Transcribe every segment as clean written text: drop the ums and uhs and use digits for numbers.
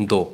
2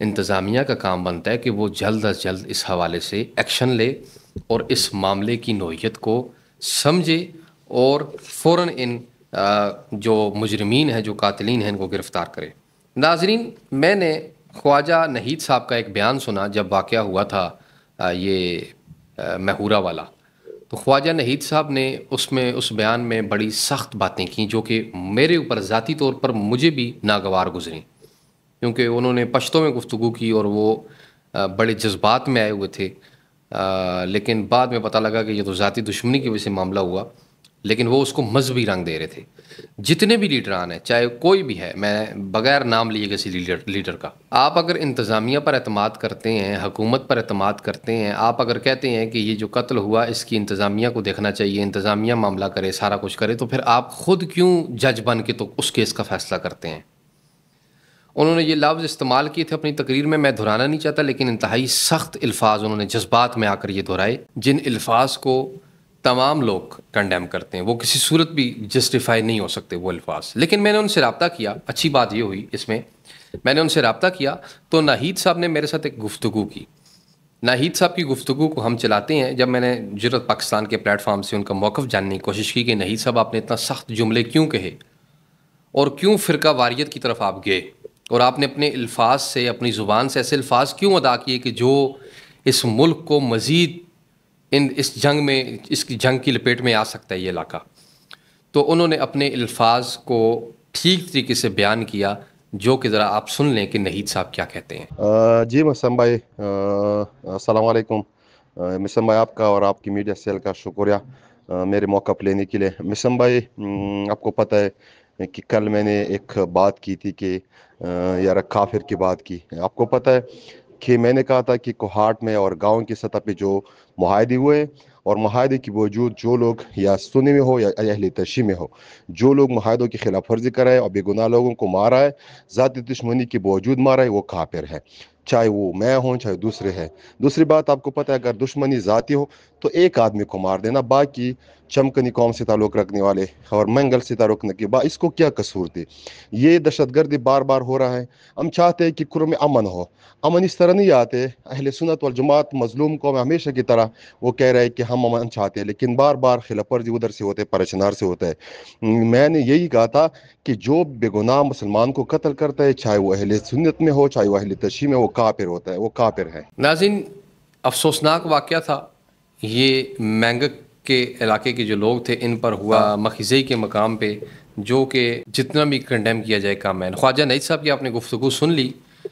انتظامیہ کا کام بنتا ہے کہ وہ جلد از جلد اس حوالے سے ایکشن لے اور اس معاملے کی نوعیت کو سمجھے اور فوراً ان جو مجرمین ہیں، جو قاتلین ہیں، ان کو گرفتار کرے۔ ناظرین، میں نے خواجہ نحید صاحب کا ایک بیان سنا جب واقعہ ہوا تھا یہ میخورہ والا، تو خواجہ نحید صاحب نے اس بیان میں بڑی سخت باتیں کیں جو کہ میرے اوپر ذاتی طور پر مجھے بھی ناگوار گزریں، کیونکہ انہوں نے پشتوں میں گفتگو کی اور وہ بڑے جذبات میں آئے ہوئے تھے، لیکن بعد میں پتہ لگا کہ یہ تو ذاتی دشمنی کی وجہ سے معاملہ ہوا، لیکن وہ اس کو مذہبی رنگ دے رہے تھے۔ جتنے بھی لیڈران ہیں، چاہے کوئی بھی ہے، میں بغیر نام لیے کسی لیڈر کا، آپ اگر انتظامیہ پر اعتماد کرتے ہیں، حکومت پر اعتماد کرتے ہیں، آپ اگر کہتے ہیں کہ یہ جو قتل ہوا اس کی انتظامیہ کو دیکھنا چاہیے، انتظامیہ معاملہ کرے، سارا کچھ کرے، تو پھر آپ خود کیوں جج بن کے تو اس کیس کا فیصلہ کرتے ہیں؟ انہوں نے یہ لفظ استعمال کیے تھے اپنی تقریر میں دہرانا نہیں چاہتا، لیکن انتہائی سخت الفاظ انہوں نے جذبات میں آ کر یہ دہرائے، جن الفاظ کو تمام لوگ کنڈیم کرتے ہیں، وہ کسی صورت بھی جسٹیفائی نہیں ہو سکتے وہ الفاظ۔ لیکن میں نے ان سے رابطہ کیا، اچھی بات یہ ہوئی اس میں، میں نے ان سے رابطہ کیا تو ناہید صاحب نے میرے ساتھ ایک گفتگو کی۔ ناہید صاحب کی گفتگو کو ہم چلاتے ہیں، جب میں نے جرأت پاکستان کے پلیٹ فارم سے ان کا موقف جاننے کی کوشش کی کہ ناہید صاحب آپ نے اتنا سخت جملے کیوں کہے اور کیوں فرقہ واریت کی طرف آپ گئے، اور آپ نے اپنے الفاظ سے، اپنی زبان سے ایسے الفاظ کیوں ادا کیے کہ جو اس ملک کو مزید اس جنگ کی لپیٹ میں آ سکتا ہے یہ علاقہ، تو انہوں نے اپنے الفاظ کو ٹھیک طریقے سے بیان کیا، جو کہ ذرا آپ سن لیں کہ نحید صاحب کیا کہتے ہیں۔ جی مسلم بھائی، السلام علیکم۔ مسلم بھائی، آپ کا اور آپ کی میڈیا سیل کا شکریہ میرے موقف لینے کے لیے۔ مسلم بھائی، آپ کو پتہ ہے کہ کل میں نے ایک بات کی تھی کہ یار کافر کی بات کی۔ آپ کو پتہ ہے کہ میں نے کہا تھا کہ کوہاٹ میں اور گاؤں کی سطح پہ جو معاہدے ہوئے، اور معاہدے کے باوجود جو لوگ یا سنی میں ہو یا اہل تشیع میں ہو، جو لوگ معاہدوں کی خلاف ورزی کر رہے ہیں اور بے گناہ لوگوں کو مارا ہے، ذاتی دشمنی کے باوجود مارا ہے، وہ کافر ہے، چاہے وہ میں ہوں چاہے دوسرے ہیں۔ دوسری بات، آپ کو پتہ ہے اگر دشمنی ذاتی ہو تو ایک آدمی کو مار دینا، باقی چمکنی قوم سے تعلق رکھنے والے اور منگل سے تعلق رکھنے کے بعد اس کو کیا قصور تھی؟ یہ دہشت گردی بار بار ہو رہا ہے۔ ہم چاہتے ہیں کہ قرم میں امن ہو، امن اس طرح نہیں آتے۔ اہل سنت والجماعت مظلوم قوم ہمیشہ کی طرح وہ کہہ رہے ہیں کہ ہم امن چاہتے ہیں، لیکن بار بار خلاف ورزی ادھر سے ہوتے، پرچنار سے ہوتا ہے۔ میں نے یہی کہا تھا کہ جو بے گناہ مسلمان کو قتل کرتا ہے، چاہے وہ اہل سنت میں ہو چاہے وہ اہل تشیع میں، وہ کافر ہوتا ہے، وہ کافر ہے۔ ناظرین، افسوسناک واقعہ تھا یہ، مینگک کے علاقے کے جو لوگ تھے ان پر ہوا، مخزئی کے مقام پہ، جو کہ جتنا بھی کنڈیم کیا جائے کام ہے۔ خواجہ نحید صاحب کی آپ نے گفتگو سن لی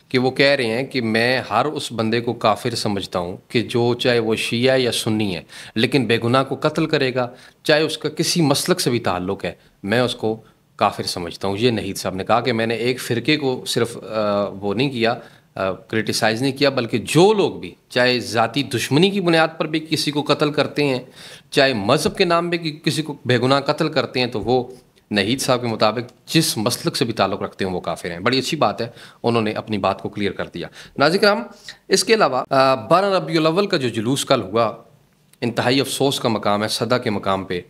کہ وہ کہہ رہے ہیں کہ میں ہر اس بندے کو کافر سمجھتا ہوں کہ جو چاہے وہ شیعہ یا سنی ہے، لیکن بے گناہ کو قتل کرے گا، چاہے اس کا کسی مسلک سے بھی تعلق ہے، میں اس کو کافر سمجھتا ہوں۔ یہ نحید صاحب نے کہا کہ میں نے ایک فرقے کو صرف وہ نہیں کیا، کرٹیسائز نہیں کیا، بلکہ جو لوگ بھی چاہے ذاتی دشمنی کی بنیاد پر بھی کسی کو قتل کرتے ہیں، چاہے مذہب کے نام پہ کسی کو بے گناہ قتل کرتے ہیں، تو وہ نحید صاحب کے مطابق جس مسلک سے بھی تعلق رکھتے ہیں وہ کافر ہیں۔ بڑی اچھی بات ہے، انہوں نے اپنی بات کو کلیئر کر دیا۔ ناظرین کرام، اس کے علاوہ 12 ربیع الاول کا جو جلوس کل ہوا، انتہائی افسوس کا مقام ہے، صدا کے مقام پہ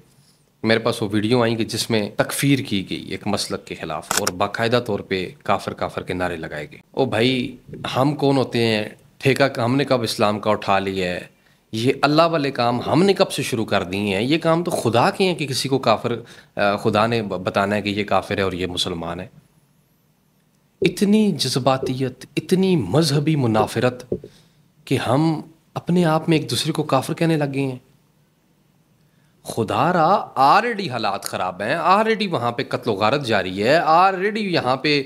میرے پاس وہ ویڈیو آئیں کہ جس میں تکفیر کی گئی ایک مسلک کے خلاف اور باقاعدہ طور پہ کافر کافر کے نعرے لگائے گئے۔ او بھائی، ہم کون ہوتے ہیں؟ ٹھیکہ ہم نے کب اسلام کا اٹھا لیا ہے؟ یہ اللہ والے کام ہم نے کب سے شروع کر دیے ہیں؟ یہ کام تو خدا کے ہیں کہ کسی کو کافر، خدا نے بتانا ہے کہ یہ کافر ہے اور یہ مسلمان ہے۔ اتنی جذباتیت، اتنی مذہبی منافرت کہ ہم اپنے آپ میں ایک دوسرے کو کافر کہنے لگے ہیں۔ خدا را، آلریڈی حالات خراب ہیں، آلریڈی وہاں پہ قتل و غارت جاری ہے، آلریڈی یہاں پہ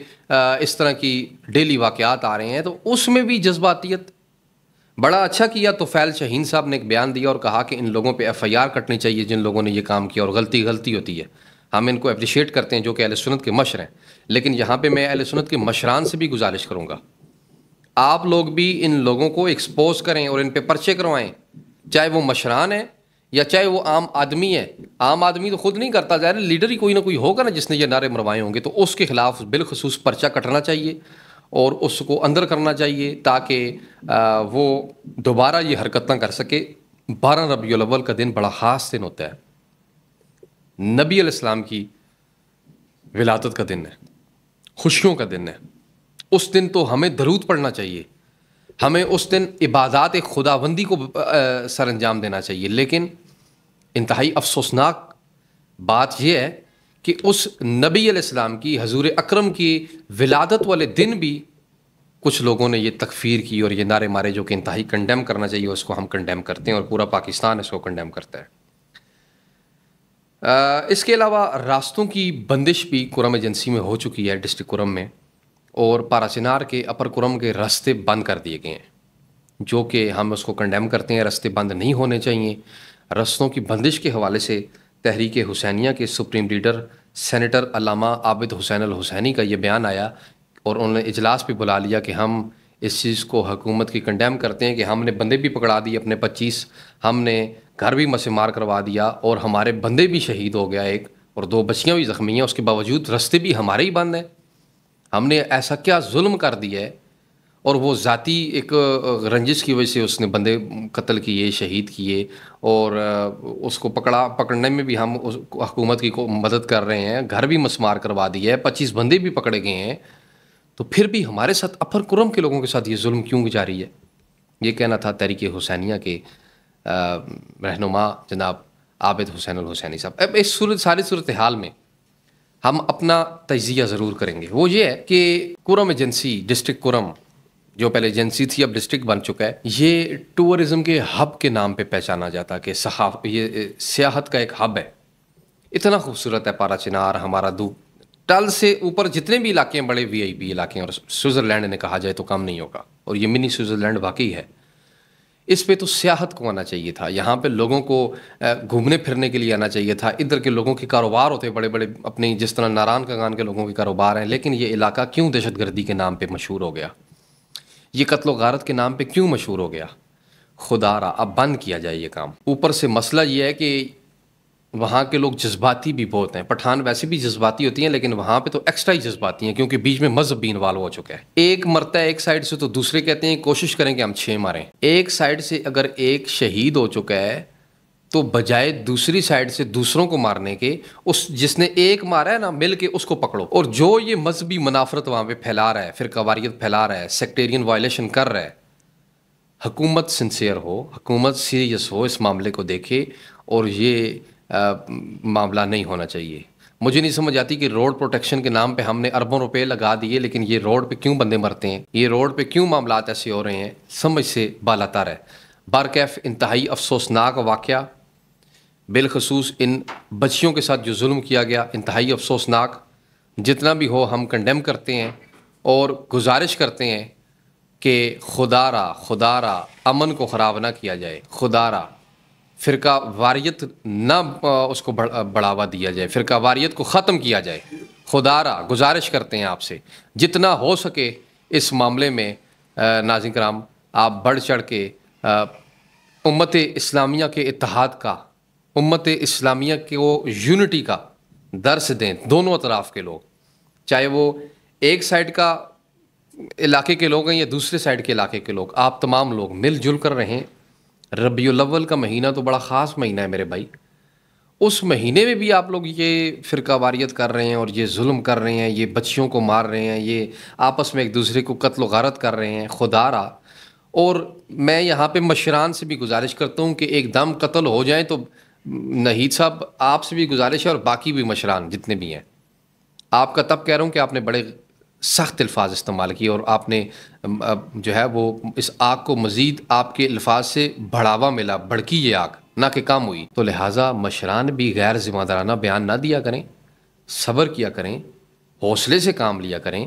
اس طرح کی ڈیلی واقعات آ رہے ہیں، تو اس میں بھی جذباتیت۔ بڑا اچھا کیا توفیل شاہین صاحب نے ایک بیان دیا اور کہا کہ ان لوگوں پہ ایف آئی آر کٹنی چاہیے جن لوگوں نے یہ کام کیا، اور غلطی ہوتی ہے۔ ہم ان کو اپریشیٹ کرتے ہیں جو کہ اہل سنت کے مشر ہیں، لیکن یہاں پہ میں اہل سنت کے مشران سے بھی گزارش کروں گا، آپ لوگ بھی ان لوگوں کو ایکسپوز کریں اور ان پہ پرچے کروائیں، چاہے وہ مشران ہیں یا چاہے وہ عام آدمی ہے۔ عام آدمی تو خود نہیں کرتا، ظاہر لیڈر ہی کوئی نہ کوئی ہوگا نا جس نے یہ نعرے مروائے ہوں گے، تو اس کے خلاف بالخصوص پرچہ کٹنا چاہیے اور اس کو اندر کرنا چاہیے تاکہ وہ دوبارہ یہ حرکت نہ کر سکے۔ 12 ربیع الاول کا دن بڑا خاص دن ہوتا ہے، نبی علیہ السلام کی ولادت کا دن ہے، خوشیوں کا دن ہے، اس دن تو ہمیں درود پڑھنا چاہیے, ہمیں اس دن عبادات خداوندی کو سر انجام دینا چاہیے. لیکن انتہائی افسوسناک بات یہ ہے کہ اس نبی علیہ السلام کی, حضور اکرم کی ولادت والے دن بھی کچھ لوگوں نے یہ تکفیر کی اور یہ نعرے مارے, جو کہ انتہائی کنڈیم کرنا چاہیے, اس کو ہم کنڈیم کرتے ہیں اور پورا پاکستان اس کو کنڈیم کرتا ہے. اس کے علاوہ راستوں کی بندش بھی کرم ایجنسی میں ہو چکی ہے, ڈسٹرکٹ کرم میں, اور پارا چنار کے اپر کرم کے راستے بند کر دیے گئے ہیں, جو کہ ہم اس کو کنڈیم کرتے ہیں. راستے بند نہیں ہونے چاہیے. رستوں کی بندش کے حوالے سے تحریک حسینیہ کے سپریم لیڈر سینیٹر علامہ عابد حسین الحسینی کا یہ بیان آیا, اور انہوں نے اجلاس پہ بلا لیا کہ ہم اس چیز کو حکومت کی کنڈیم کرتے ہیں کہ ہم نے بندے بھی پکڑا دیے اپنے 25, ہم نے گھر بھی مسمار کروا دیا, اور ہمارے بندے بھی شہید ہو گیا ایک, اور 2 بچیاں بھی زخمی ہیں. اس کے باوجود راستے بھی ہمارے ہی بند ہیں. ہم نے ایسا کیا ظلم کر دیا ہے؟ اور وہ ذاتی ایک رنجش کی وجہ سے اس نے بندے قتل کیے, شہید کیے, اور اس کو پکڑنے میں بھی ہم حکومت کی مدد کر رہے ہیں. گھر بھی مسمار کروا دیا ہے, 25 بندے بھی پکڑے گئے ہیں. تو پھر بھی ہمارے ساتھ اپر کرم کے لوگوں کے ساتھ یہ ظلم کیوں جاری ہے؟ یہ کہنا تھا تحریک حسینیہ کے رہنما جناب عابد حسین الحسینی صاحب. اب اس ساری صورتحال میں ہم اپنا تجزیہ ضرور کریں گے. وہ یہ ہے کہ کرم ایجنسی, ڈسٹرکٹ کرم جو پہلے ایجنسی تھی اب ڈسٹرکٹ بن چکا ہے, یہ ٹورزم کے ہب کے نام پہ پہچانا جاتا کہ یہ سیاحت کا ایک ہب ہے. اتنا خوبصورت ہے پارا چنار ہمارا. ٹل سے اوپر جتنے بھی علاقے ہیں بڑے وی آئی پی علاقے ہیں, اور سوئٹزرلینڈ نے کہا جائے تو کم نہیں ہوگا, اور یہ منی سوئٹزرلینڈ واقعی ہے. اس پہ تو سیاحت کو آنا چاہیے تھا, یہاں پہ لوگوں کو گھومنے پھرنے کے لیے آنا چاہیے تھا. ادھر کے لوگوں کے کاروبار ہوتے بڑے بڑے اپنی, جس طرح ناران کاغان کے لوگوں کے کاروبار ہیں. لیکن یہ علاقہ کیوں دہشت گردی کے نام پہ مشہور ہو گیا؟ یہ قتل و غارت کے نام پہ کیوں مشہور ہو گیا؟ خدا را اب بند کیا جائے یہ کام. اوپر سے مسئلہ یہ ہے کہ وہاں کے لوگ جذباتی بھی بہت ہیں. پٹھان ویسے بھی جذباتی ہوتی ہیں, لیکن وہاں پہ تو ایکسٹرا ہی جذباتی ہیں, کیونکہ بیچ میں مذہب بھی انوالو ہو چکا ہے. ایک مرتا ہے ایک سائڈ سے تو دوسرے کہتے ہیں کوشش کریں کہ ہم 6 ماریں. ایک سائڈ سے اگر ایک شہید ہو چکا ہے تو بجائے دوسری سائڈ سے دوسروں کو مارنے کے, اس جس نے ایک مارا ہے نا, مل کے اس کو پکڑو. اور جو یہ مذہبی منافرت وہاں پہ پھیلا رہا ہے, فرقہ واریت پھیلا رہا ہے, سیکٹیرین وائلیشن کر رہا ہے, حکومت سنسیئر ہو, حکومت سیریس ہو, اس معاملے کو دیکھے. اور یہ معاملہ نہیں ہونا چاہیے. مجھے نہیں سمجھ آتی کہ روڈ پروٹیکشن کے نام پہ ہم نے اربوں روپے لگا دیے, لیکن یہ روڈ پہ کیوں بندے مرتے ہیں, یہ روڈ پہ کیوں معاملات ایسے ہو رہے ہیں, سمجھ سے بالاتر ہے. بارکیف انتہائی افسوسناک واقعہ, بالخصوص ان بچیوں کے ساتھ جو ظلم کیا گیا, انتہائی افسوسناک. جتنا بھی ہو ہم کنڈیم کرتے ہیں اور گزارش کرتے ہیں کہ خدا را امن کو خراب نہ کیا جائے, خدا را فرقہ واریت نہ اس کو بڑھاوا دیا جائے, فرقہ واریت کو ختم کیا جائے. خدا را گزارش کرتے ہیں آپ سے جتنا ہو سکے اس معاملے میں ناظرین کرام آپ بڑھ چڑھ کے امت اسلامیہ کے اتحاد کا, امت اسلامیہ کو یونٹی کا درس دیں. دونوں اطراف کے لوگ, چاہے وہ ایک سائڈ کا علاقے کے لوگ ہیں یا دوسرے سائڈ کے علاقے کے لوگ, آپ تمام لوگ مل جل کر رہیں. ربیع الاول کا مہینہ تو بڑا خاص مہینہ ہے میرے بھائی. اس مہینے میں بھی آپ لوگ یہ فرقہ واریت کر رہے ہیں اور یہ ظلم کر رہے ہیں, یہ بچیوں کو مار رہے ہیں, یہ آپس میں ایک دوسرے کو قتل و غارت کر رہے ہیں. خدا را, اور میں یہاں پہ مشران سے بھی گزارش کرتا ہوں کہ ایک دم قتل ہو جائیں تو نہید صاحب آپ سے بھی گزارش ہے, اور باقی بھی مشران جتنے بھی ہیں, آپ کا تب کہہ رہا ہوں کہ آپ نے بڑے سخت الفاظ استعمال کیے, اور آپ نے جو ہے وہ اس آگ کو مزید آپ کے الفاظ سے بڑھاوا ملا, بھڑکی یہ آگ, نہ کہ کام ہوئی. تو لہٰذا مشران بھی غیر ذمہ دارانہ بیان نہ دیا کریں, صبر کیا کریں, حوصلے سے کام لیا کریں,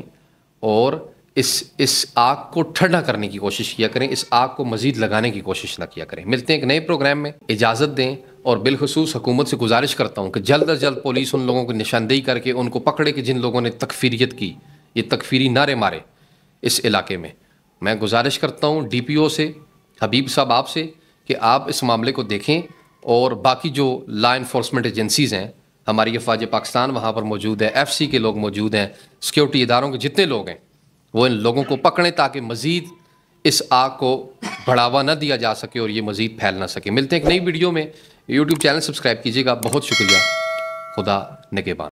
اور اس آگ کو ٹھنڈا کرنے کی کوشش کیا کریں, اس آگ کو مزید لگانے کی کوشش نہ کیا کریں. ملتے ہیں ایک نئے پروگرام میں, اجازت دیں. اور بالخصوص حکومت سے گزارش کرتا ہوں کہ جلد از جلد پولیس ان لوگوں کو نشاندہی کر کے ان کو پکڑے کہ جن لوگوں نے تکفیریت کی, یہ تکفیری نعرے مارے اس علاقے میں. میں گزارش کرتا ہوں ڈی پی او سے, حبیب صاحب آپ سے, کہ آپ اس معاملے کو دیکھیں, اور باقی جو لا انفورسمنٹ ایجنسیز ہیں, ہماری افواج پاکستان وہاں پر موجود ہے, ایف سی کے لوگ موجود ہیں, سیکیورٹی اداروں کے جتنے لوگ ہیں, وہ ان لوگوں کو پکڑیں تاکہ مزید اس آگ کو بڑھاوا نہ دیا جا سکے اور یہ مزید پھیل نہ سکے. ملتے ہیں ایک نئی ویڈیو میں. یوٹیوب چینل سبسکرائب کیجیے گا. بہت شکریہ. خدا نگہبان.